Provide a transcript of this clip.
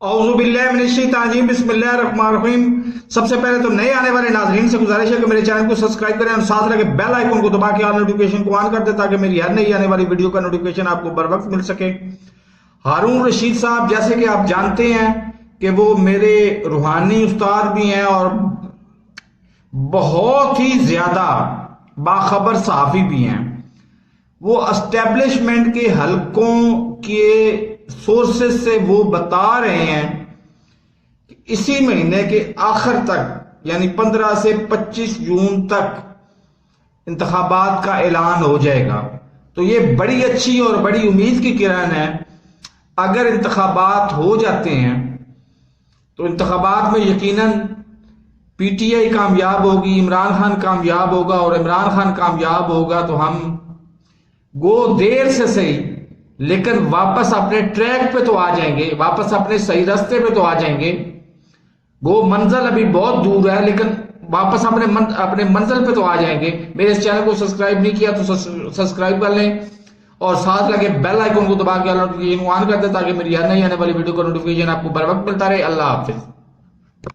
اعوذ باللہ من الشیطان الرجیم بسم اللہ الرحمن الرحیم۔ سب سے پہلے تو نئے آنے والے ناظرین سے گزارش ہے کہ میرے چینل کو سبسکرائب کریں اور ساتھ لگے بیل آئیکن کو دبا کے آل نوٹیفیکیشن کو آن کر دیں تاکہ میری ہر نئی آنے والی ویڈیو کا نوٹیفیکیشن آپ کو بر وقت مل سکے۔ ہارون رشید صاحب جیسے کہ آپ جانتے ہیں کہ وہ میرے روحانی استاد بھی ہیں اور بہت ہی زیادہ باخبر صحافی بھی ہیں۔ وہ اسٹیبلشمنٹ کے حلقوں کے سورسز سے وہ بتا رہے ہیں کہ اسی مہینے کے آخر تک یعنی 15 سے 25 جون تک انتخابات کا اعلان ہو جائے گا۔ تو یہ بڑی اچھی اور بڑی امید کی کرن ہے۔ اگر انتخابات ہو جاتے ہیں تو انتخابات میں یقیناً پی ٹی آئی کامیاب ہوگی، عمران خان کامیاب ہوگا، اور عمران خان کامیاب ہوگا تو ہم گو دیر سے صحیح لیکن واپس اپنے ٹریک پہ تو آ جائیں گے، واپس اپنے صحیح راستے پہ تو آ جائیں گے۔ وہ منزل ابھی بہت دور ہے لیکن واپس اپنے منزل پہ تو آ جائیں گے۔ میرے اس چینل کو سبسکرائب نہیں کیا تو سبسکرائب کر لیں اور ساتھ لگے بیل آئیکن کو دبا کے نوٹیفیکیشن آن کر دیں تاکہ میری ہر نئی آنے والی ویڈیو کا نوٹیفیکیشن آپ کو بر وقت ملتا رہے۔ اللہ حافظ۔